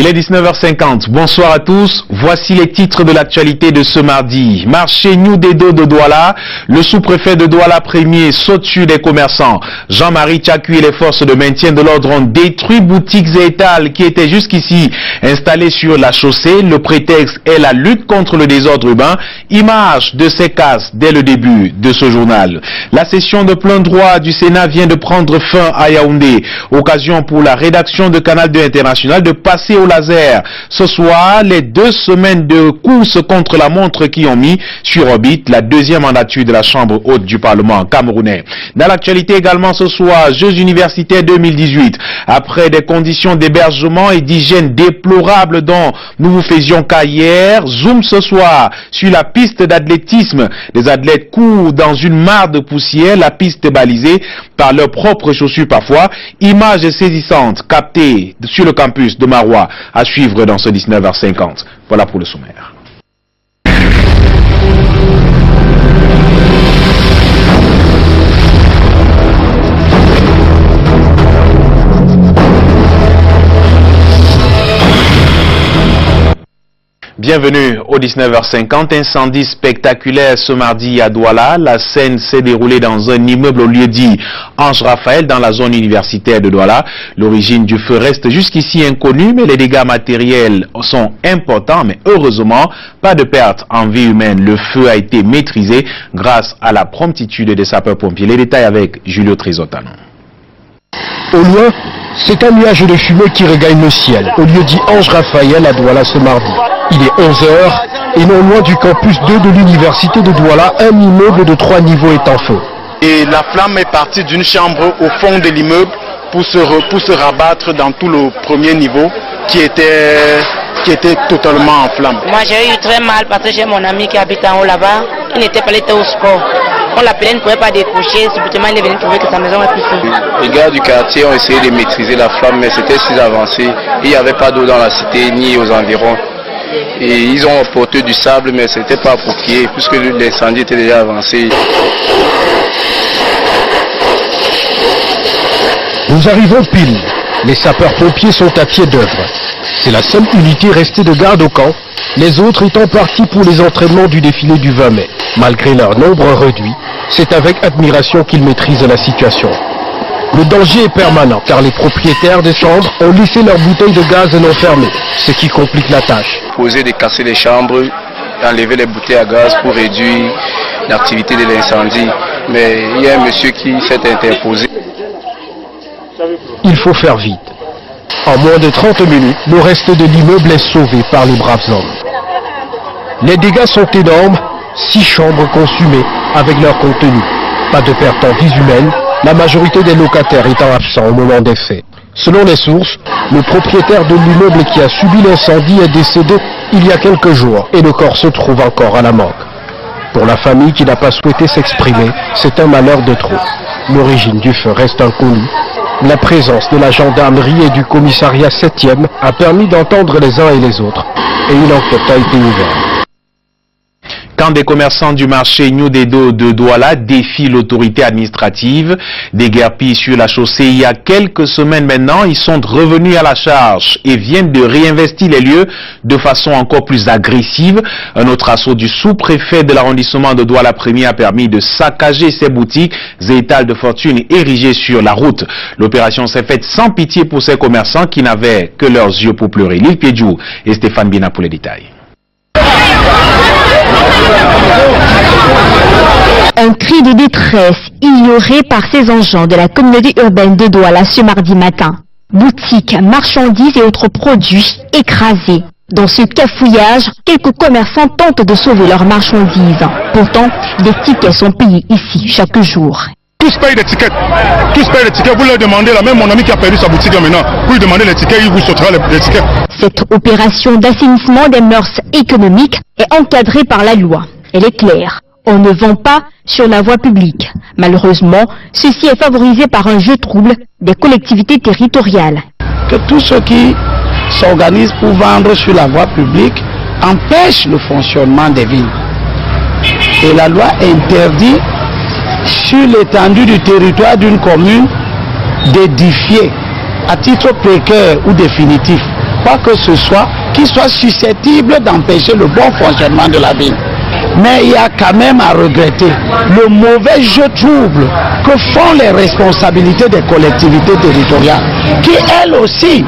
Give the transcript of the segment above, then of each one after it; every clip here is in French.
Il est 19h50. Bonsoir à tous. Voici les titres de l'actualité de ce mardi. Marché New Dedo de Douala. Le sous-préfet de Douala premier saute sur des commerçants. Jean-Marie Tchaku et les forces de maintien de l'ordre ont détruit boutiques et étals qui étaient jusqu'ici installés sur la chaussée. Le prétexte est la lutte contre le désordre urbain. Image de ces casses dès le début de ce journal. La session de plein droit du Sénat vient de prendre fin à Yaoundé. Occasion pour la rédaction de Canal 2 International de passer au laser. Ce soir, les 2 semaines de course contre la montre qui ont mis sur orbite la deuxième mandature de la Chambre haute du Parlement camerounais. Dans l'actualité également ce soir, Jeux universitaires 2018. Après des conditions d'hébergement et d'hygiène déplorables dont nous vous faisions cas hier, zoom ce soir sur la piste d'athlétisme. Les athlètes courent dans une mare de poussière, la piste balisée par leurs propres chaussures parfois. Images saisissantes captées sur le campus de Marois à suivre dans ce 19h50. Voilà pour le sommaire. Bienvenue au 19h50, incendie spectaculaire ce mardi à Douala. La scène s'est déroulée dans un immeuble au lieu-dit Ange Raphaël dans la zone universitaire de Douala. L'origine du feu reste jusqu'ici inconnue, mais les dégâts matériels sont importants, mais heureusement, pas de perte en vie humaine. Le feu a été maîtrisé grâce à la promptitude des sapeurs-pompiers. Les détails avec Julio Trizotano. Au loin, c'est un nuage de fumée qui regagne le ciel, au lieu-dit Ange Raphaël à Douala ce mardi. Il est 11h et non loin du campus 2 de l'université de Douala, un immeuble de 3 niveaux est en feu. Et la flamme est partie d'une chambre au fond de l'immeuble pour se rabattre dans tout le premier niveau qui était totalement en flamme. Moi j'ai eu très mal parce que j'ai mon ami qui habite en haut là-bas, il n'était pas allé au sport. On l'appelait, il ne pouvait pas décrocher, subitement il est venu trouver que sa maison est poussée. Les gars du quartier ont essayé de maîtriser la flamme, mais c'était si avancé. Il n'y avait pas d'eau dans la cité ni aux environs. Et ils ont apporté du sable, mais ce n'était pas approprié puisque l'incendie était déjà avancé. Nous arrivons pile. Les sapeurs-pompiers sont à pied d'œuvre. C'est la seule unité restée de garde au camp, les autres étant partis pour les entraînements du défilé du 20 mai. Malgré leur nombre réduit, c'est avec admiration qu'ils maîtrisent la situation. Le danger est permanent car les propriétaires des chambres ont laissé leurs bouteilles de gaz non fermées, ce qui complique la tâche. Poser de casser les chambres, enlever les bouteilles à gaz pour réduire l'activité de l'incendie. Mais il y a un monsieur qui s'est interposé. Il faut faire vite. En moins de 30 minutes, le reste de l'immeuble est sauvé par les braves hommes. Les dégâts sont énormes, 6 chambres consumées avec leur contenu. Pas de perte en vie humaine, la majorité des locataires étant absents au moment des faits. Selon les sources, le propriétaire de l'immeuble qui a subi l'incendie est décédé il y a quelques jours et le corps se trouve encore à la morgue. Pour la famille qui n'a pas souhaité s'exprimer, c'est un malheur de trop. L'origine du feu reste inconnue. La présence de la gendarmerie et du commissariat 7e a permis d'entendre les uns et les autres et une enquête a été ouverte. Quand des commerçants du marché New Dedo de Douala défient l'autorité administrative, déguerpis sur la chaussée il y a quelques semaines maintenant, ils sont revenus à la charge et viennent de réinvestir les lieux de façon encore plus agressive. Un autre assaut du sous-préfet de l'arrondissement de Douala premier a permis de saccager ces boutiques et étals de fortune érigés sur la route. L'opération s'est faite sans pitié pour ces commerçants qui n'avaient que leurs yeux pour pleurer. Lille Piedjou et Stéphane Bina pour les détails. Un cri de détresse ignoré par ces engins de la communauté urbaine de Douala ce mardi matin. Boutiques, marchandises et autres produits écrasés. Dans ce cafouillage, quelques commerçants tentent de sauver leurs marchandises. Pourtant, les tickets sont payés ici chaque jour. Tous payent des tickets. Vous leur demandez, là, même mon ami qui a perdu sa boutique là, maintenant, vous lui demandez les tickets, il vous sautera les tickets. Cette opération d'assainissement des mœurs économiques est encadrée par la loi. Elle est claire. On ne vend pas sur la voie publique. Malheureusement, ceci est favorisé par un jeu trouble des collectivités territoriales. Que tous ceux qui s'organisent pour vendre sur la voie publique empêchent le fonctionnement des villes. Et la loi interdit sur l'étendue du territoire d'une commune d'édifier à titre précaire ou définitif quoi que ce soit qui soit susceptible d'empêcher le bon fonctionnement de la ville. Mais il y a quand même à regretter le mauvais jeu trouble que font les responsabilités des collectivités territoriales, qui elles aussi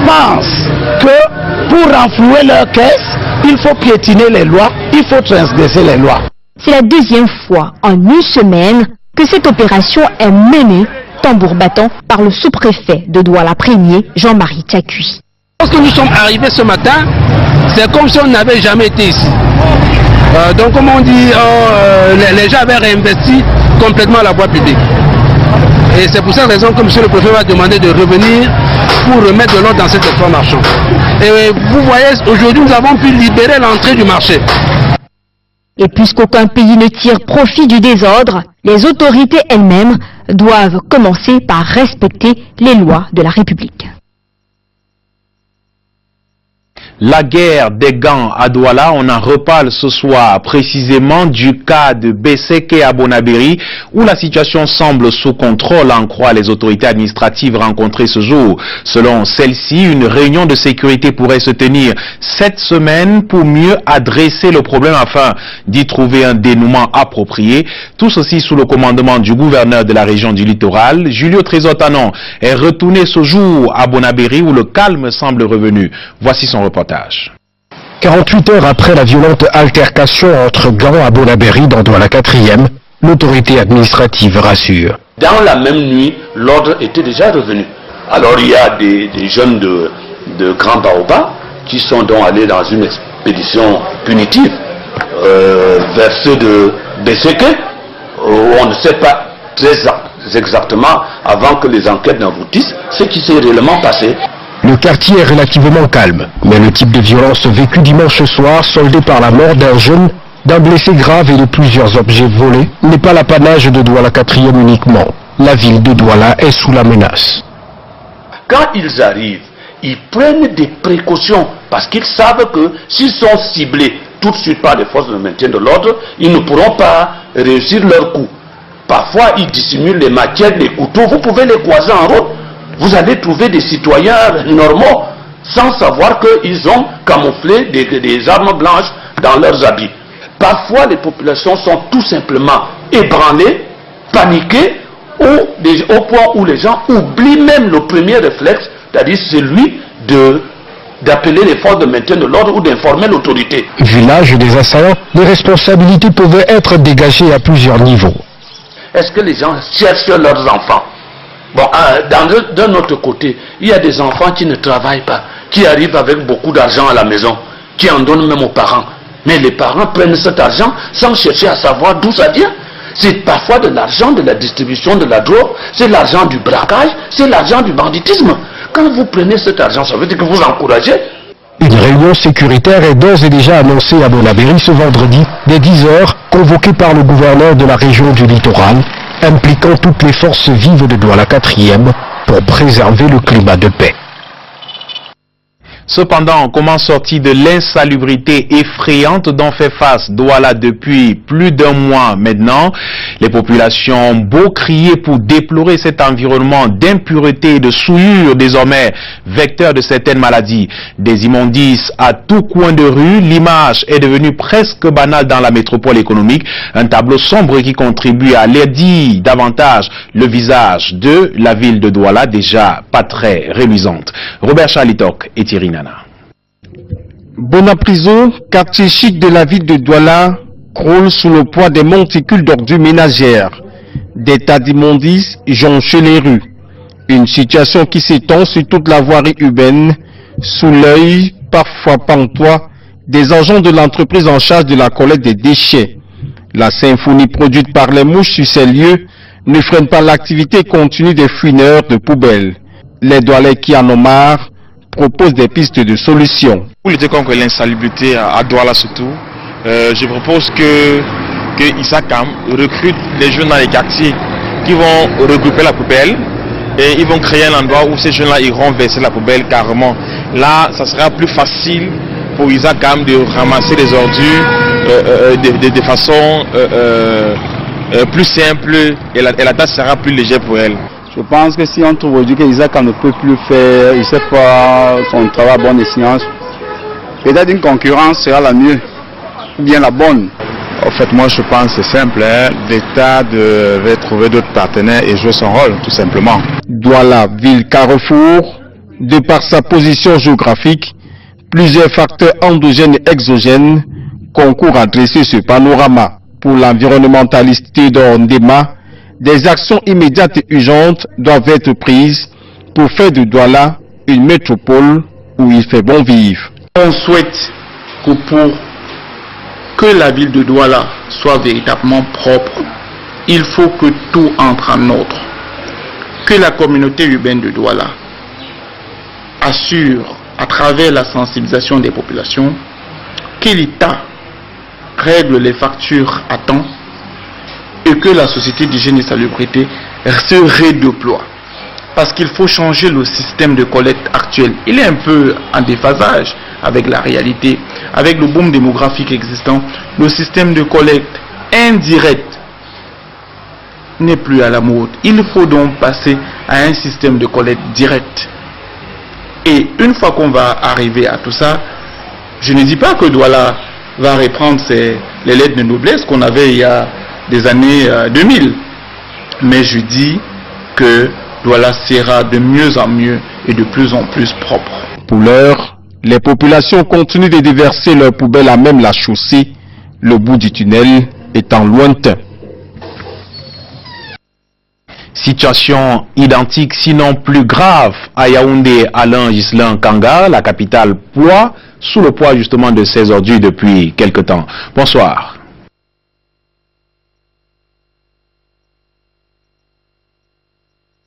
pensent que pour renflouer leur caisse, il faut piétiner les lois, il faut transgresser les lois. C'est la deuxième fois en une semaine que cette opération est menée, tambour battant, par le sous-préfet de Douala Premier, Jean-Marie Tchakui. Lorsque nous sommes arrivés ce matin, c'est comme si on n'avait jamais été ici. Donc comme on dit, les gens avaient réinvesti complètement la voie publique. Et c'est pour cette raison que M. le préfet m'a demandé de revenir pour remettre de l'ordre dans cet espace marchand. Et vous voyez, aujourd'hui nous avons pu libérer l'entrée du marché. Et puisqu'aucun pays ne tire profit du désordre, les autorités elles-mêmes doivent commencer par respecter les lois de la République. La guerre des gants à Douala, on en reparle ce soir précisément du cas de Besseke à Bonabéry où la situation semble sous contrôle, en croit les autorités administratives rencontrées ce jour. Selon celle-ci, une réunion de sécurité pourrait se tenir cette semaine pour mieux adresser le problème afin d'y trouver un dénouement approprié. Tout ceci sous le commandement du gouverneur de la région du littoral. Julio Trésor-Tanon est retourné ce jour à Bonabéry où le calme semble revenu. Voici son reportage. 48 heures après la violente altercation entre gangs à Bonabéry dans Douala 4e, l'autorité administrative rassure. Dans la même nuit, l'ordre était déjà revenu. Alors il y a des jeunes de Grand Baobab qui sont donc allés dans une expédition punitive vers ceux de Besseke, où on ne sait pas très exactement, avant que les enquêtes n'aboutissent, ce qui s'est réellement passé. Le quartier est relativement calme, mais le type de violence vécu dimanche soir, soldé par la mort d'un jeune, d'un blessé grave et de plusieurs objets volés, n'est pas l'apanage de Douala 4e uniquement. La ville de Douala est sous la menace. Quand ils arrivent, ils prennent des précautions parce qu'ils savent que s'ils sont ciblés tout de suite par les forces de maintien de l'ordre, ils ne pourront pas réussir leur coup. Parfois, ils dissimulent les matières, les couteaux, vous pouvez les croiser en route. Vous allez trouver des citoyens normaux sans savoir qu'ils ont camouflé des armes blanches dans leurs habits. Parfois, les populations sont tout simplement ébranlées, paniquées, au point où les gens oublient même le premier réflexe, c'est-à-dire celui d'appeler les forces de maintien de l'ordre ou d'informer l'autorité. Vu l'âge des assaillants, les responsabilités pouvaient être dégagées à plusieurs niveaux. Est-ce que les gens cherchent leurs enfants? Bon, d'un autre côté, il y a des enfants qui ne travaillent pas, qui arrivent avec beaucoup d'argent à la maison, qui en donnent même aux parents. Mais les parents prennent cet argent sans chercher à savoir d'où ça vient. C'est parfois de l'argent de la distribution de la drogue, c'est l'argent du braquage, c'est l'argent du banditisme. Quand vous prenez cet argent, ça veut dire que vous encouragez. Une réunion sécuritaire est d'ores et déjà annoncée à Bonabéry ce vendredi, dès 10h, convoquée par le gouverneur de la région du littoral, impliquant toutes les forces vives de Douala 4e pour préserver le climat de paix. Cependant, comment sortir de l'insalubrité effrayante dont fait face Douala depuis plus d'un mois maintenant? Les populations ont beau crier pour déplorer cet environnement d'impureté et de souillure désormais vecteur de certaines maladies. Des immondices à tout coin de rue, l'image est devenue presque banale dans la métropole économique. Un tableau sombre qui contribue à lairdir davantage le visage de la ville de Douala, déjà pas très reluisante. Robert Charlitok et Thierry Nana. Bonapriso, quartier chic de la ville de Douala, croule sous le poids des monticules d'ordures ménagères. Des tas d'immondices jonchent les rues. Une situation qui s'étend sur toute la voirie urbaine, sous l'œil, parfois pantois, des agents de l'entreprise en charge de la collecte des déchets. La symphonie produite par les mouches sur ces lieux ne freine pas l'activité continue des fouineurs de poubelles. Les Doualais qui en ont marre proposent des pistes de solutions. Pour lutter contre l'insalubrité à Douala surtout, je propose que Isakam recrute les jeunes dans les quartiers qui vont regrouper la poubelle et ils vont créer un endroit où ces jeunes-là iront verser la poubelle carrément. Là, ça sera plus facile pour Isakam de ramasser les ordures de façon plus simple et la tâche sera plus légère pour elle. Je pense que si on trouve aujourd'hui que Isaac ne peut plus faire, il ne sait pas son travail à bonne escient, peut-être une concurrence sera la mieux, ou bien la bonne. En fait, moi je pense que c'est simple, hein. L'État devait trouver d'autres partenaires et jouer son rôle, tout simplement. Douala, ville carrefour, de par sa position géographique, plusieurs facteurs endogènes et exogènes concourent à dresser ce panorama. Pour l'environnementaliste Théodore Ndema, des actions immédiates et urgentes doivent être prises pour faire de Douala une métropole où il fait bon vivre. On souhaite que pour que la ville de Douala soit véritablement propre, il faut que tout entre en ordre. Que la communauté urbaine de Douala assure, à travers la sensibilisation des populations, que l'État règle les factures à temps et que la société d'hygiène et salubrité se redéploie. Parce qu'il faut changer le système de collecte actuel. Il est un peu en déphasage avec la réalité, avec le boom démographique existant. Le système de collecte indirect n'est plus à la mode. Il faut donc passer à un système de collecte direct. Et une fois qu'on va arriver à tout ça, je ne dis pas que Douala va reprendre les lettres de noblesse qu'on avait il y a des années 2000. Mais je dis que Douala sera de mieux en mieux et de plus en plus propre. Pour l'heure, les populations continuent de déverser leurs poubelles à même la chaussée, le bout du tunnel étant lointain. Situation identique, sinon plus grave, à Yaoundé, Alain Ghislain Kanga, la capitale ploie, sous le poids justement de ces ordures depuis quelque temps. Bonsoir.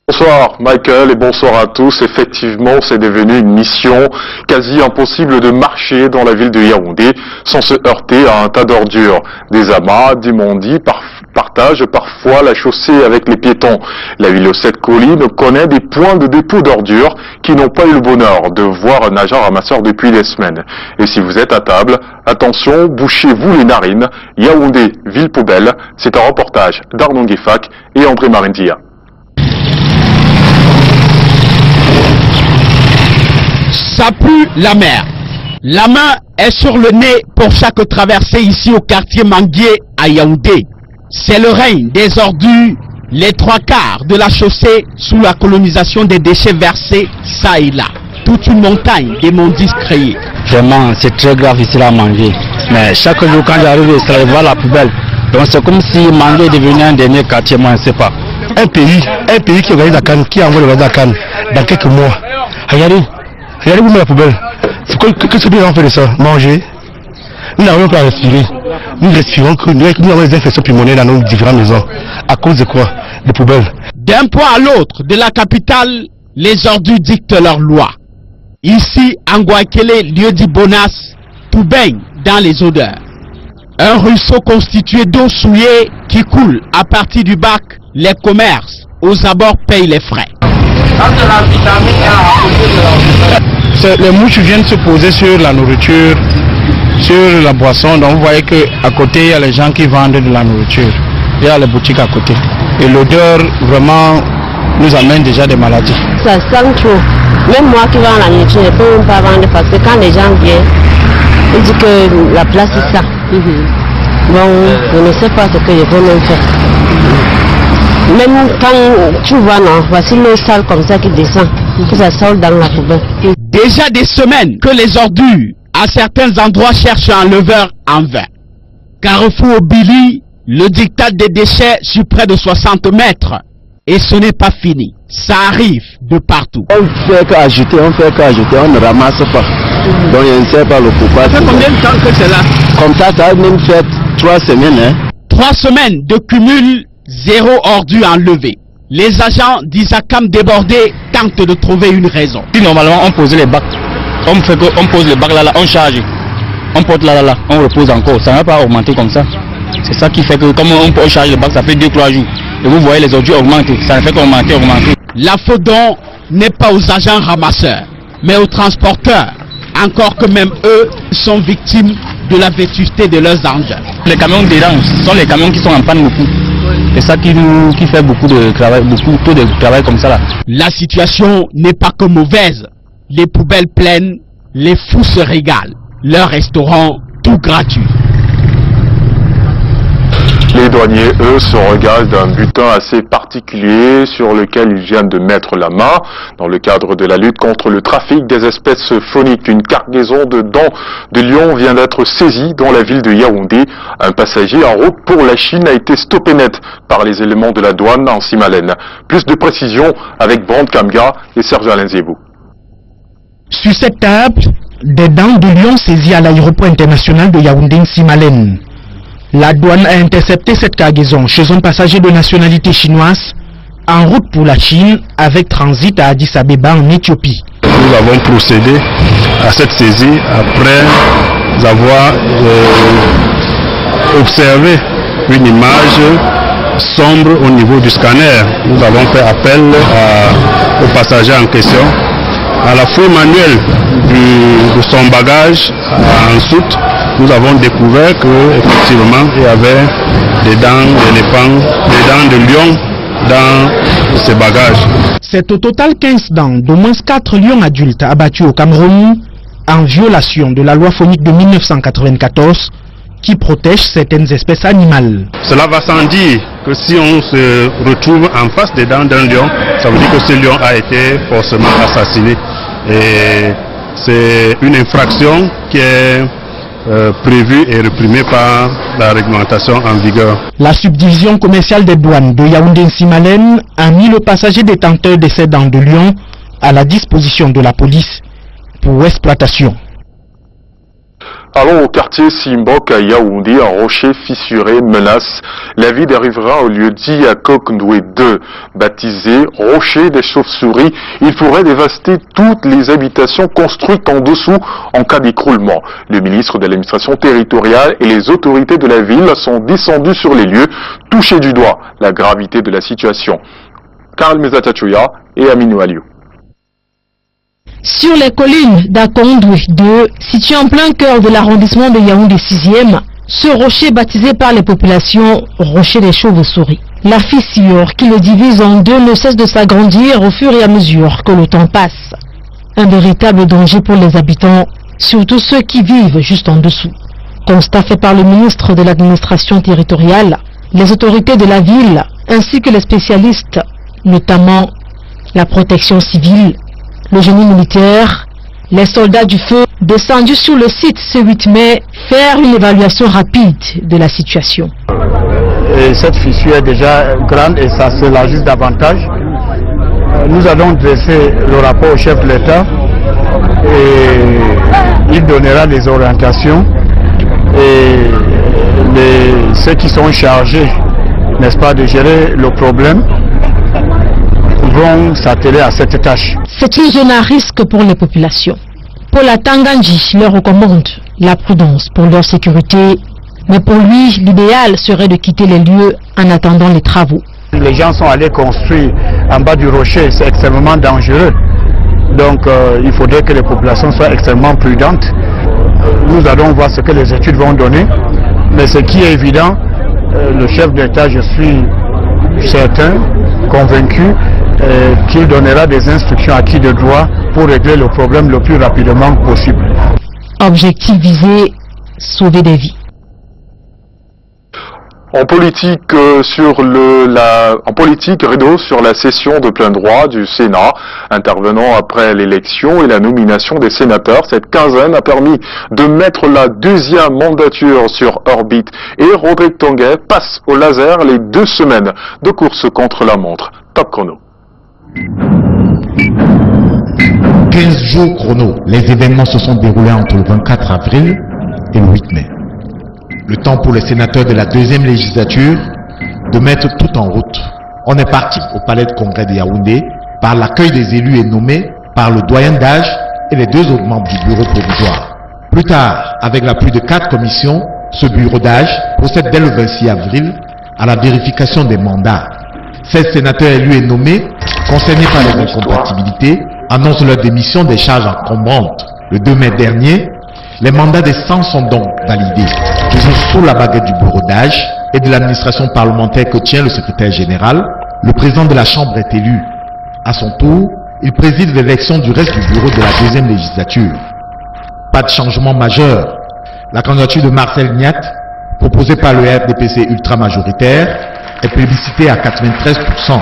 Bonsoir Michael et bonsoir à tous. Effectivement, c'est devenu une mission quasi impossible de marcher dans la ville de Yaoundé sans se heurter à un tas d'ordures. Des amas d'immondices partagent parfois la chaussée avec les piétons. La ville aux 7 collines connaît des points de dépôt d'ordures qui n'ont pas eu le bonheur de voir un agent ramasseur depuis des semaines. Et si vous êtes à table, attention, bouchez-vous les narines. Yaoundé, ville poubelle, c'est un reportage d'Arnaud Guéfac et André Marindia. Ça pue la mer. La main est sur le nez pour chaque traversée ici au quartier Manguier à Yaoundé. C'est le règne des ordures, les 3/4 de la chaussée sous la colonisation des déchets versés ça et là. Toute une montagne d'immondices créés. Vraiment, c'est très grave ici à Manguier. Mais chaque jour quand j'arrive, je vois la poubelle. Donc c'est comme si Manguier est devenu un dernier quartier, moi je ne sais pas. Un pays qui organise la canne, qui envoie le canne dans quelques mois. Regardez vous la poubelle. C'est quoi que ce pays en fait de ça? Manger. Nous n'arrivons pas à respirer. Nous respirons que nous avons des infections pulmonaires dans nos différentes maisons. À cause de quoi? Des poubelles. D'un point à l'autre de la capitale, les ordures dictent leurs lois. Ici, à Ngouakele, lieu dit Bonas, tout baigne dans les odeurs. Un ruisseau constitué d'eau souillée qui coule à partir du bac. Les commerces aux abords payent les frais. Les mouches viennent se poser sur la nourriture, sur la boisson. Donc vous voyez qu'à côté, il y a les gens qui vendent de la nourriture. Il y a les boutiques à côté. Et l'odeur vraiment nous amène déjà des maladies. Ça sent trop. Même moi qui vends la nourriture, je ne peux même pas vendre parce que quand les gens viennent, ils disent que la place est ça. Bon, je ne sais pas ce que je peux même faire. Même quand tu vois, non, voici le sale comme ça qui descend, que ça sort dans la poubelle. Déjà des semaines que les ordures, à certains endroits, cherchent un leveur en vain. Carrefour au Billy, le diktat des déchets sur près de 60 mètres. Et ce n'est pas fini. Ça arrive de partout. On fait qu'ajouter, on ne ramasse pas. Donc je ne sais pas le pourquoi. Ça fait combien de temps que c'est là? Comme ça a même fait 3 semaines. Hein? 3 semaines de cumul, 0 ordure enlevée. Les agents d'Isacam débordés tentent de trouver une raison. Si normalement on pose les bacs, on pose les bacs là, on charge. On porte là, on repose encore. Ça ne va pas augmenter comme ça. C'est ça qui fait que comme on charge les bacs, ça fait 2-3 jours. Et vous voyez les ordures augmenter. Ça ne fait qu'augmenter. La faute donc n'est pas aux agents ramasseurs, mais aux transporteurs. Encore que même eux sont victimes de la vétusté de leurs engins. Les camions dérangent, ce sont les camions qui sont en panne beaucoup. C'est ça qui fait beaucoup de travail comme ça là. La situation n'est pas que mauvaise. Les poubelles pleines, les fous se régalent. Leur restaurant, tout gratuit. Les douaniers, eux, se regardent d'un butin assez particulier sur lequel ils viennent de mettre la main. Dans le cadre de la lutte contre le trafic des espèces phoniques, une cargaison de dents de lion vient d'être saisie dans la ville de Yaoundé. Un passager en route pour la Chine a été stoppé net par les éléments de la douane en Simalène. Plus de précisions avec Brand Kamga et Serge Alain Zébou. Sur cette table, des dents de lion saisies à l'aéroport international de Yaoundé-Simalène. La douane a intercepté cette cargaison chez un passager de nationalité chinoise en route pour la Chine avec transit à Addis Abeba en Éthiopie. Nous avons procédé à cette saisie après avoir observé une image sombre au niveau du scanner. Nous avons fait appel au passager en question à la fouille manuelle de son bagage en soute. Nous avons découvert qu'effectivement il y avait des dents d'éléphant, des dents de lion dans ces bagages. C'est au total 15 dents d'au moins 4 lions adultes abattus au Cameroun en violation de la loi phonique de 1994 qui protège certaines espèces animales. Cela va sans dire que si on se retrouve en face des dents d'un lion, ça veut dire que ce lion a été forcément assassiné. Et c'est une infraction qui est prévue et réprimée par la réglementation en vigueur. La subdivision commerciale des douanes de Yaoundé-Simalène a mis le passager détenteur de ces dents de lion à la disposition de la police pour exploitation. Allons au quartier Simbok à Yaoundé, un rocher fissuré menace la vie des riverains au lieu-dit à Kokndoué 2. Baptisé rocher des chauves-souris, il pourrait dévaster toutes les habitations construites en dessous en cas d'écroulement. Le ministre de l'administration territoriale et les autorités de la ville sont descendus sur les lieux, touchés du doigt la gravité de la situation. Karl Mezatachoya et Aminou Aliou. Sur les collines d'Akondoué 2, situé en plein cœur de l'arrondissement de Yaoundé 6e, ce rocher baptisé par les populations rocher des chauves-souris. La fissure qui le divise en deux ne cesse de s'agrandir au fur et à mesure que le temps passe. Un véritable danger pour les habitants, surtout ceux qui vivent juste en dessous. Constat fait par le ministre de l'administration territoriale, les autorités de la ville ainsi que les spécialistes, notamment la protection civile, le génie militaire, les soldats du feu descendus sur le site ce 8 mai faire une évaluation rapide de la situation. Et cette fissure est déjà grande et ça s'élargit davantage. Nous allons dresser le rapport au chef de l'État et il donnera les orientations et ceux qui sont chargés, n'est-ce pas, de gérer le problème vont s'atteler à cette tâche. C'est une zone à risque pour les populations. Paula Tanganji leur recommande la prudence pour leur sécurité, mais pour lui, l'idéal serait de quitter les lieux en attendant les travaux. Les gens sont allés construire en bas du rocher, c'est extrêmement dangereux. Donc il faudrait que les populations soient extrêmement prudentes. Nous allons voir ce que les études vont donner, mais ce qui est évident, le chef d'État, je suis certain, convaincu, qu'il donnera des instructions à qui de droit pour régler le problème le plus rapidement possible. Objectif visé, sauver des vies. En politique, rideau sur la session de plein droit du Sénat, intervenant après l'élection et la nomination des sénateurs. Cette quinzaine a permis de mettre la deuxième mandature sur orbite et Rodrigue Tonguet passe au laser les 2 semaines de course contre la montre. Top chrono. 15 jours chrono, les événements se sont déroulés entre le 24 avril et le 8 mai. Le temps pour les sénateurs de la deuxième législature de mettre tout en route. On est parti au palais de congrès de Yaoundé par l'accueil des élus et nommés par le doyen d'âge et les 2 autres membres du bureau provisoire. Plus tard, avec l'appui de 4 commissions, ce bureau d'âge procède dès le 26 avril à la vérification des mandats. 16 sénateurs élus et nommés, concernés par les incompatibilités, annoncent leur démission des charges encombrantes. Le 2 mai dernier, les mandats des 100 sont donc validés. Toujours sous la baguette du bureau d'âge, et de l'administration parlementaire que tient le secrétaire général, le président de la Chambre est élu. À son tour, il préside l'élection du reste du bureau de la deuxième législature. Pas de changement majeur. La candidature de Marcel Niat, proposée par le RDPC ultra-majoritaire, est plébiscitée à 93%.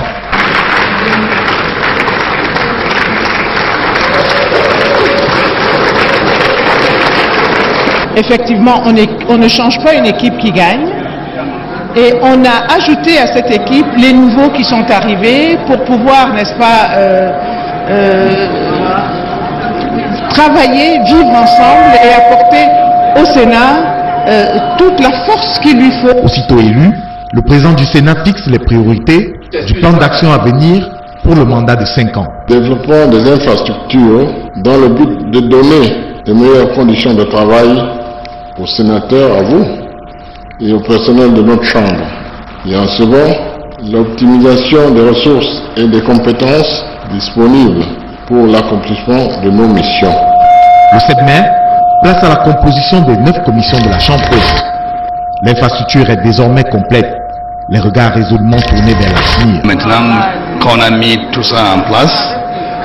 Effectivement, on ne change pas une équipe qui gagne. Et on a ajouté à cette équipe les nouveaux qui sont arrivés pour pouvoir, n'est-ce pas, travailler, vivre ensemble et apporter au Sénat toute la force qu'il lui faut. Aussitôt élu, le président du Sénat fixe les priorités du plan d'action à venir pour le mandat de 5 ans. Développement des infrastructures dans le but de donner de meilleures conditions de travail aux sénateurs, à vous, et au personnel de notre Chambre. Et en second, l'optimisation des ressources et des compétences disponibles pour l'accomplissement de nos missions. Le 7 mai, place à la composition des 9 commissions de la Chambre haute. L'infrastructure est désormais complète. Les regards résolument tournés vers l'avenir. Maintenant qu'on a mis tout ça en place,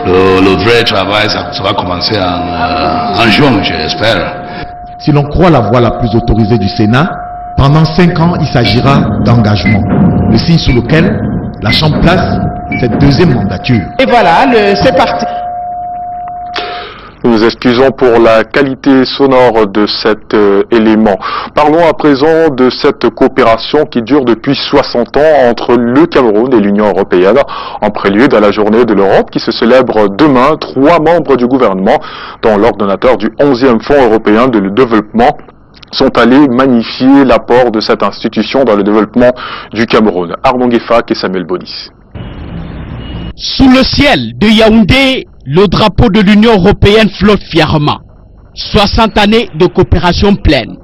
le vrai travail, ça va commencer en juin, j'espère. Si l'on croit la voix la plus autorisée du Sénat, pendant 5 ans, il s'agira d'engagement. Le signe sous lequel la Chambre place cette deuxième mandature. Et voilà, c'est parti. Nous nous excusons pour la qualité sonore de cet élément. Parlons à présent de cette coopération qui dure depuis 60 ans entre le Cameroun et l'Union européenne. En prélude à la journée de l'Europe qui se célèbre demain, 3 membres du gouvernement, dont l'ordonnateur du 11e Fonds européen de développement, sont allés magnifier l'apport de cette institution dans le développement du Cameroun. Arnaud Gueffak et Samuel Bonis. Sous le ciel de Yaoundé, le drapeau de l'Union européenne flotte fièrement. 60 années de coopération pleine.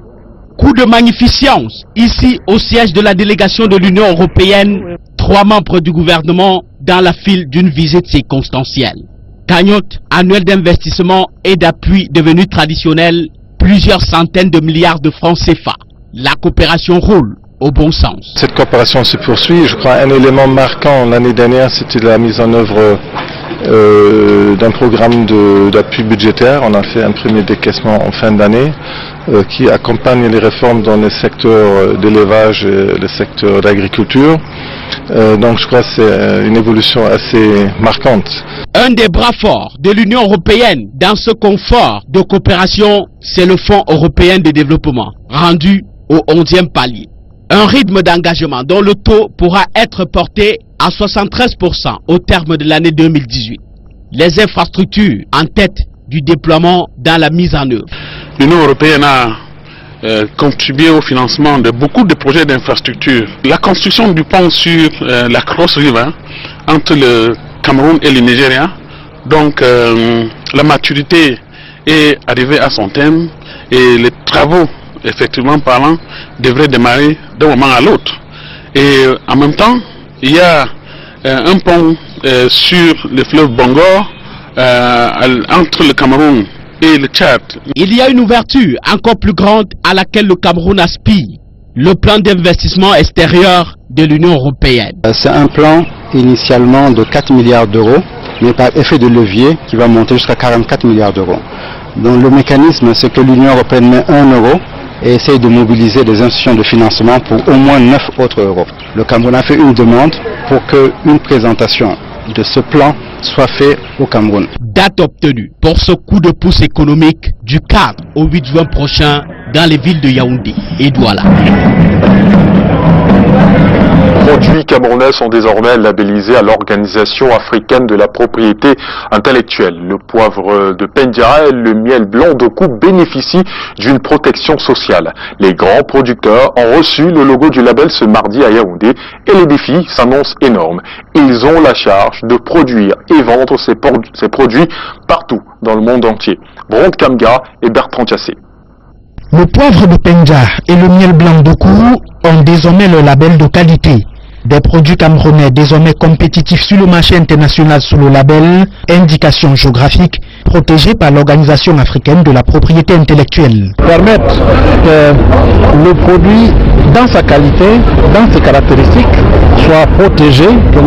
Coup de magnificence, ici au siège de la délégation de l'Union européenne, 3 membres du gouvernement dans la file d'une visite circonstancielle. Cagnotte annuelle d'investissement et d'appui devenue traditionnelle, plusieurs centaines de milliards de francs CFA. La coopération roule au bon sens. Cette coopération se poursuit. Je crois un élément marquant l'année dernière, c'était la mise en œuvre d'un programme d'appui budgétaire. On a fait un premier décaissement en fin d'année qui accompagne les réformes dans le secteur d'élevage et le secteur d'agriculture. Donc je crois que c'est une évolution assez marquante. Un des bras forts de l'Union européenne dans ce confort de coopération, c'est le Fonds européen de développement, rendu au 11e palier. Un rythme d'engagement dont le taux pourra être porté à 73% au terme de l'année 2018. Les infrastructures en tête du déploiement dans la mise en œuvre. L'Union européenne a contribué au financement de beaucoup de projets d'infrastructures. La construction du pont sur la Cross River entre le Cameroun et le Nigeria, donc la maturité est arrivée à son terme et les travaux, effectivement parlant, devraient démarrer d'un moment à l'autre. Et en même temps, il y a un pont sur le fleuve Bangor entre le Cameroun et le Tchad. Il y a une ouverture encore plus grande à laquelle le Cameroun aspire. Le plan d'investissement extérieur de l'Union européenne. C'est un plan initialement de 4 milliards d'euros, mais par effet de levier qui va monter jusqu'à 44 milliards d'euros. Donc le mécanisme, c'est que l'Union européenne met 1 euro et essaye de mobiliser des institutions de financement pour au moins 9 autres euros. Le Cameroun a fait une demande pour qu'une présentation de ce plan soit faite au Cameroun. Date obtenue pour ce coup de pouce économique du 4 au 8 juin prochain dans les villes de Yaoundé et Douala. Produits camerounais sont désormais labellisés à l'Organisation africaine de la propriété intellectuelle. Le poivre de Pendiara et le miel blanc de Coupe bénéficient d'une protection sociale. Les grands producteurs ont reçu le logo du label ce mardi à Yaoundé et les défis s'annoncent énormes. Ils ont la charge de produire et vendre ces produits partout dans le monde entier. Bronde Kamga et Bertrand Tiassé. Le poivre de Penja et le miel blanc de Kourou ont désormais le label de qualité. Des produits camerounais désormais compétitifs sur le marché international sous le label Indication géographique protégé par l'Organisation africaine de la propriété intellectuelle. Permettre que le produit dans sa qualité, dans ses caractéristiques, soit protégé, que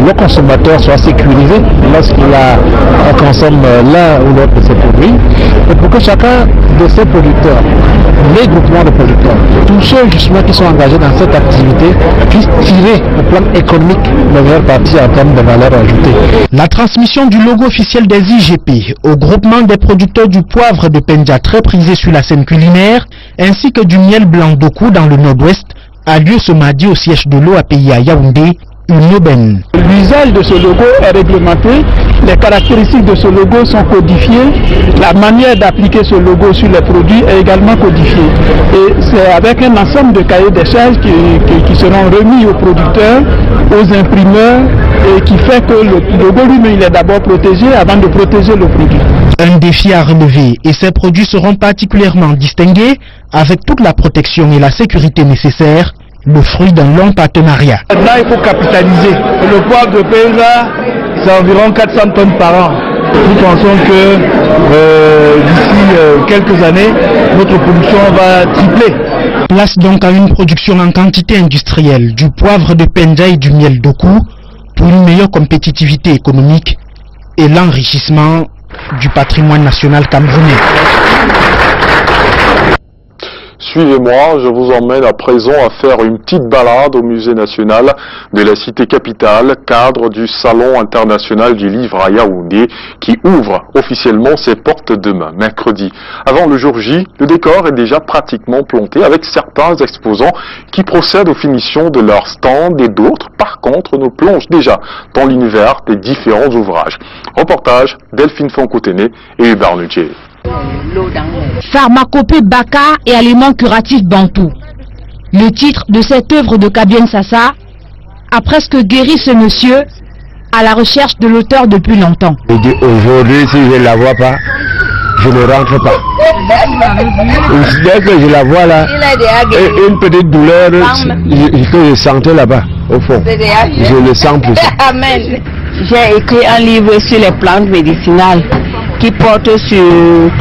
le consommateur soit sécurisé lorsqu'il consomme l'un ou l'autre de ces produits, et pour que chacun de ces producteurs, les groupements de producteurs, tous ceux justement qui sont engagés dans cette activité, puissent tirer au plan économique le meilleur parti en termes de valeur ajoutée. La transmission du logo officiel des IGP au groupement des producteurs du poivre de Pendja, très prisé sur la scène culinaire, ainsi que du miel blanc d'Oku dans le nord-ouest, a lieu ce mardi au siège de l'OAPI à Yaoundé, une aubaine. L'usage de ce logo est réglementé, les caractéristiques de ce logo sont codifiées, la manière d'appliquer ce logo sur les produits est également codifiée. Et c'est avec un ensemble de cahiers des charges qui seront remis aux producteurs, aux imprimeurs, et qui fait que le logo lui-même il est d'abord protégé avant de protéger le produit. Un défi à relever et ces produits seront particulièrement distingués avec toute la protection et la sécurité nécessaires, le fruit d'un long partenariat. Maintenant il faut capitaliser. Le poivre de Pendja, c'est environ 400 tonnes par an. Nous pensons que d'ici quelques années, notre production va tripler. Place donc à une production en quantité industrielle du poivre de Pendja et du miel d'Oku pour une meilleure compétitivité économique et l'enrichissement du patrimoine national camerounais. Suivez-moi, je vous emmène à présent à faire une petite balade au musée national de la cité capitale, cadre du Salon international du livre à Yaoundé, qui ouvre officiellement ses portes demain, mercredi. Avant le jour J, le décor est déjà pratiquement planté avec certains exposants qui procèdent aux finitions de leurs stands et d'autres, par contre, nous plongent déjà dans l'univers des différents ouvrages. Reportage Delphine Fonkotene et Hubert Nutier. Pharmacopée Baka et aliments curatifs Bantou. Le titre de cette œuvre de Kabien Sassa a presque guéri ce monsieur à la recherche de l'auteur depuis longtemps. Aujourd'hui, si je ne la vois pas, je ne rentre pas. Dès que je la vois là, une petite douleur que je sentais là-bas, au fond, je ne sens plus. Amen. J'ai écrit un livre sur les plantes médicinales qui porte sur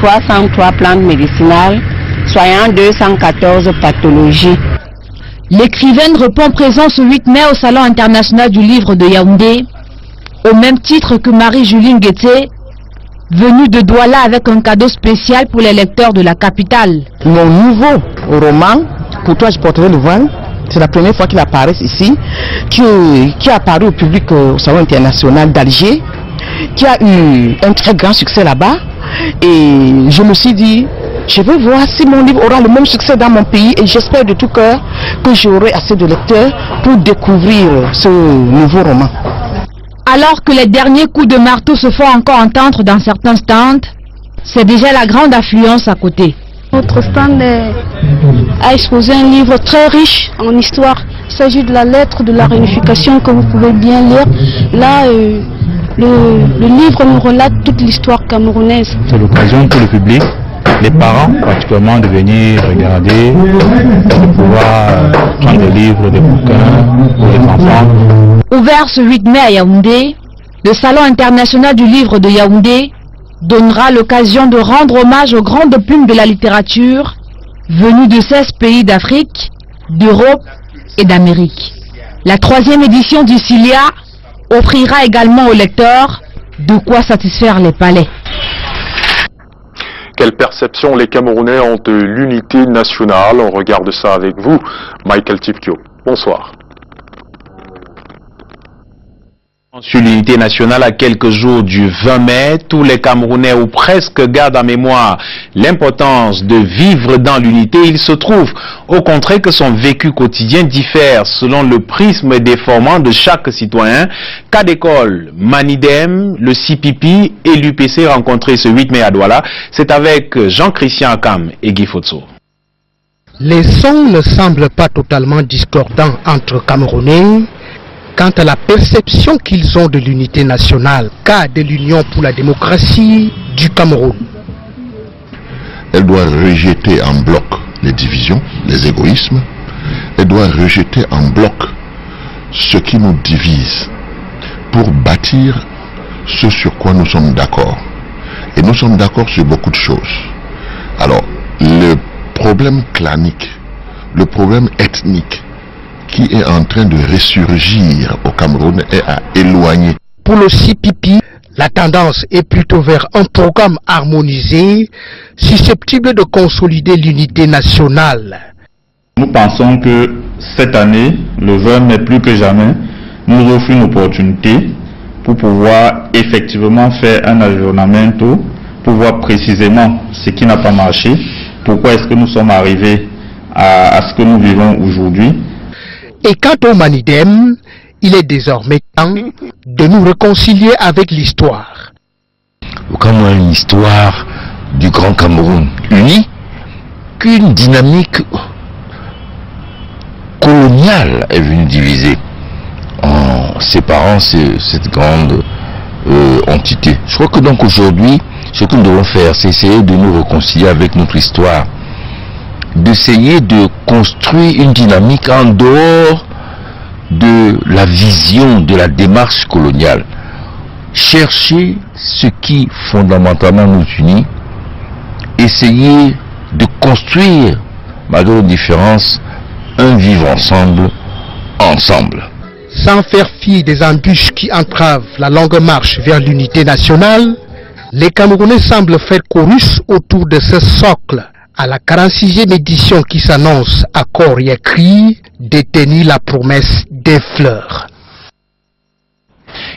303 plantes médicinales, soignant 214 pathologies. L'écrivaine répond présent ce 8 mai au Salon international du livre de Yaoundé, au même titre que Marie-Julie Nguete, venue de Douala avec un cadeau spécial pour les lecteurs de la capitale. Mon nouveau roman, Pour toi je porterai le voile, c'est la première fois qu'il apparaît ici, qui est apparu au public au Salon international d'Alger, qui a eu un très grand succès là-bas, et je me suis dit, je vais voir si mon livre aura le même succès dans mon pays, et j'espère de tout cœur que j'aurai assez de lecteurs pour découvrir ce nouveau roman. Alors que les derniers coups de marteau se font encore entendre dans certains stands, c'est déjà la grande affluence à côté. Notre stand a exposé un livre très riche en histoire. Il s'agit de la lettre de la réunification que vous pouvez bien lire. Là, le livre nous relate toute l'histoire camerounaise. C'est l'occasion pour le public, les parents particulièrement, de venir regarder, de pouvoir prendre des livres, des bouquins pour les enfants. Ouvert ce 8 mai à Yaoundé, le Salon international du livre de Yaoundé donnera l'occasion de rendre hommage aux grandes plumes de la littérature venues de 16 pays d'Afrique, d'Europe et d'Amérique. La 3e édition du CILIA offrira également aux lecteurs de quoi satisfaire les palais. Quelle perception les Camerounais ont de l'unité nationale? On regarde ça avec vous, Michael Tipkio. Bonsoir. Sur l'unité nationale à quelques jours du 20 mai, tous les Camerounais ou presque gardent en mémoire l'importance de vivre dans l'unité. Il se trouve au contraire que son vécu quotidien diffère selon le prisme déformant de chaque citoyen. Cas d'école, Manidem, le CPP et l'UPC rencontrés ce 8 mai à Douala, c'est avec Jean-Christian Akam et Guy Fotso. Les sons ne semblent pas totalement discordants entre Camerounais quant à la perception qu'ils ont de l'unité nationale, cas de l'Union pour la démocratie du Cameroun. Elle doit rejeter en bloc les divisions, les égoïsmes. Elle doit rejeter en bloc ce qui nous divise pour bâtir ce sur quoi nous sommes d'accord. Et nous sommes d'accord sur beaucoup de choses. Alors, le problème clanique le problème ethnique qui est en train de ressurgir au Cameroun et à éloigner. Pour le CPP, la tendance est plutôt vers un programme harmonisé, susceptible de consolider l'unité nationale. Nous pensons que cette année, le 20 mai plus que jamais, nous offre une opportunité pour pouvoir effectivement faire un aggiornamento, pour voir précisément ce qui n'a pas marché, pourquoi est-ce que nous sommes arrivés à ce que nous vivons aujourd'hui. Et quant au Manidem, il est désormais temps de nous réconcilier avec l'histoire. Le Cameroun est une histoire du Grand Cameroun uni, qu'une dynamique coloniale est venue diviser en séparant cette grande entité. Je crois que donc aujourd'hui, ce que nous devons faire, c'est essayer de nous réconcilier avec notre histoire, d'essayer de construire une dynamique en dehors de la vision, de la démarche coloniale. Chercher ce qui fondamentalement nous unit, essayer de construire, malgré nos différences, un vivre ensemble, Sans faire fi des embûches qui entravent la longue marche vers l'unité nationale, les Camerounais semblent faire chorus autour de ce socle. À la 46e édition qui s'annonce à corps et à cri, détenir la promesse des fleurs.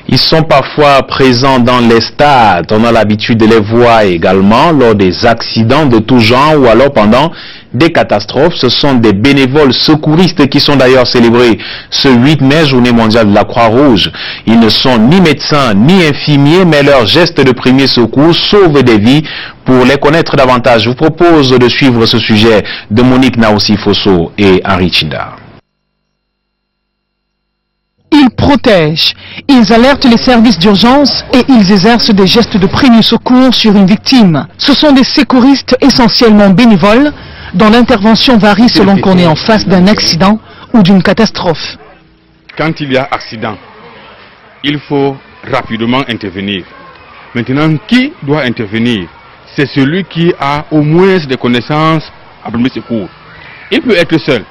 Ils sont parfois présents dans les stades. On a l'habitude de les voir également lors des accidents de tout genre ou alors pendant des catastrophes. Ce sont des bénévoles secouristes qui sont d'ailleurs célébrés ce 8 mai, journée mondiale de la Croix-Rouge. Ils ne sont ni médecins ni infirmiers, mais leurs gestes de premier secours sauvent des vies. Pour les connaître davantage, je vous propose de suivre ce sujet de Monique Naoussi Fosso et Henri Chinda. Ils protègent, ils alertent les services d'urgence et ils exercent des gestes de premier secours sur une victime. Ce sont des secouristes essentiellement bénévoles dont l'intervention varie selon qu'on est en face d'un accident ou d'une catastrophe. Quand il y a accident, il faut rapidement intervenir. Maintenant, qui doit intervenir? C'est celui qui a au moins des connaissances à premier secours. Il peut être seul,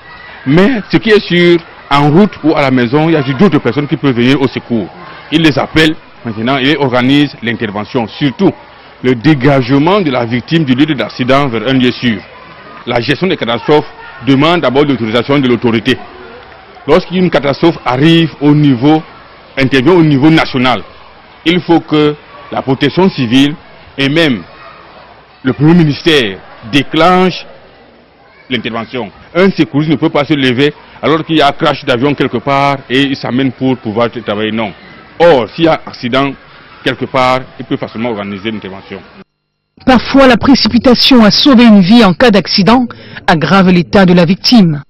mais ce qui est sûr, en route ou à la maison, il y a d'autres personnes qui peuvent venir au secours. Il les appelle maintenant et organise l'intervention. Surtout, le dégagement de la victime du lieu de l'accident vers un lieu sûr. La gestion des catastrophes demande d'abord l'autorisation de l'autorité. Lorsqu'une catastrophe arrive au niveau, intervient au niveau national, il faut que la protection civile et même le premier ministère déclenche l'intervention. Un secouriste ne peut pas se lever alors qu'il y a un crash d'avion quelque part et il s'amène pour pouvoir travailler. Non. Or, s'il y a accident quelque part, il peut facilement organiser l'intervention. Parfois, la précipitation à sauver une vie en cas d'accident aggrave l'état de la victime.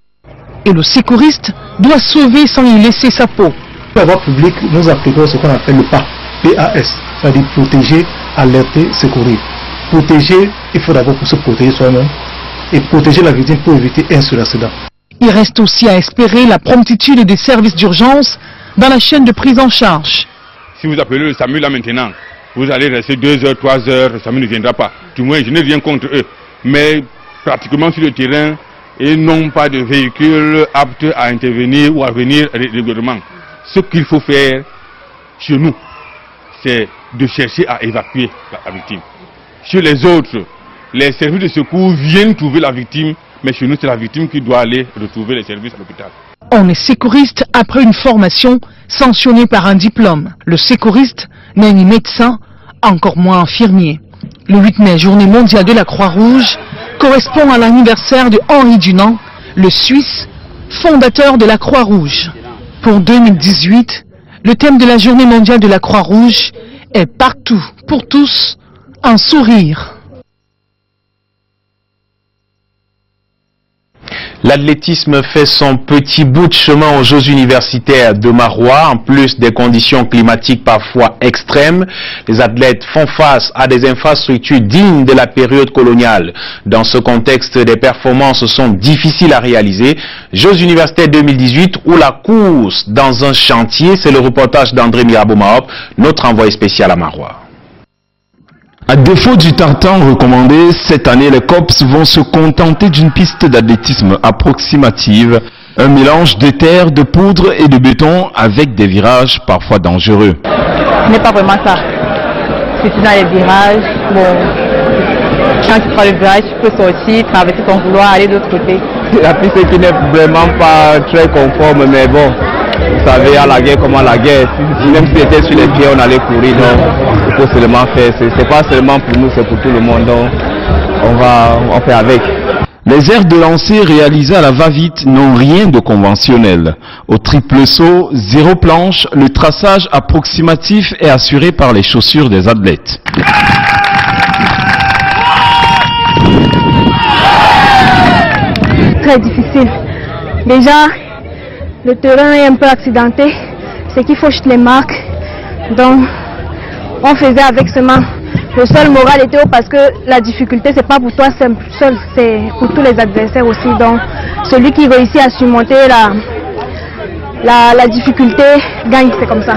Et le secouriste doit sauver sans y laisser sa peau. Pour la voie publique, nous appliquons ce qu'on appelle le PAS, c'est-à-dire protéger, alerter, secourir. Protéger, il faut d'abord se protéger soi-même et protéger la victime pour éviter un seul accident. Il reste aussi à espérer la promptitude des services d'urgence dans la chaîne de prise en charge. Si vous appelez le SAMU là maintenant, vous allez rester 2 heures, 3 heures, le SAMU ne viendra pas. Du moins, je n'ai rien contre eux. Mais pratiquement sur le terrain, ils n'ont pas de véhicules aptes à intervenir ou à venir régulièrement. Ce qu'il faut faire chez nous, c'est de chercher à évacuer la victime. Chez les autres, les services de secours viennent trouver la victime, mais chez nous, c'est la victime qui doit aller retrouver les services à l'hôpital. On est secouriste après une formation sanctionnée par un diplôme. Le secouriste n'est ni médecin, encore moins infirmier. Le 8 mai, journée mondiale de la Croix-Rouge, correspond à l'anniversaire de Henri Dunant, le Suisse, fondateur de la Croix-Rouge. Pour 2018, le thème de la journée mondiale de la Croix-Rouge est partout, pour tous, un sourire. L'athlétisme fait son petit bout de chemin aux Jeux universitaires de Marois. En plus des conditions climatiques parfois extrêmes, les athlètes font face à des infrastructures dignes de la période coloniale. Dans ce contexte, des performances sont difficiles à réaliser. Jeux universitaires 2018 ou la course dans un chantier, c'est le reportage d'André Mirabeau-Mahop, notre envoyé spécial à Marois. À défaut du tartan recommandé, cette année, les COPS vont se contenter d'une piste d'athlétisme approximative, un mélange de terre, de poudre et de béton avec des virages parfois dangereux. Ce n'est pas vraiment ça. Si tu es dans les virages, bon, quand tu prends le virage, tu peux sortir, traverser ton couloir, aller de l'autre côté. La piste qui n'est vraiment pas très conforme, mais bon, vous savez, à la guerre, comment la guerre, même si c'était sur les pieds, on allait courir, donc il faut seulement faire. C'est pas seulement pour nous, c'est pour tout le monde, donc on fait avec. Les aires de lancer réalisées à la va-vite n'ont rien de conventionnel. Au triple saut, 0 planche, le traçage approximatif est assuré par les chaussures des athlètes. Très difficile. Déjà, le terrain est un peu accidenté, c'est qu'il faut jeter les marques. Donc, on faisait avec seulement. Le seul moral était haut parce que la difficulté, c'est pas pour toi seul, c'est pour tous les adversaires aussi. Donc, celui qui réussit à surmonter la difficulté gagne, c'est comme ça.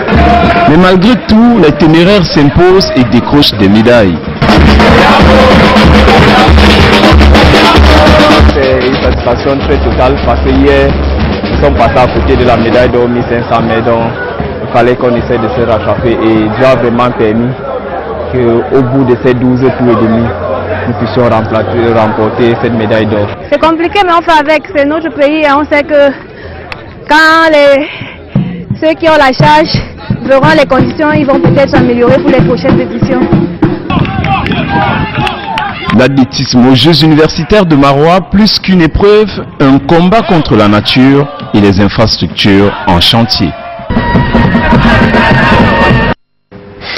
Mais malgré tout, les téméraires s'imposent et décrochent des médailles. C'est une satisfaction très totale parce que hier, nous sommes passés à côté de la médaille d'or 1500 mètres, donc il fallait qu'on essaie de se rattraper et Dieu a vraiment permis qu'au bout de ces 12 tours et demi, nous puissions remporter cette médaille d'or. C'est compliqué mais on fait avec, c'est notre pays et on sait que quand ceux qui ont la charge verront les conditions, ils vont peut-être s'améliorer pour les prochaines éditions. L'athlétisme aux Jeux universitaires de Marois, plus qu'une épreuve, un combat contre la nature et les infrastructures en chantier.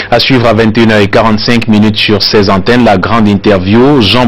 À suivre à 21h45 sur ces antennes, la grande interview. Jean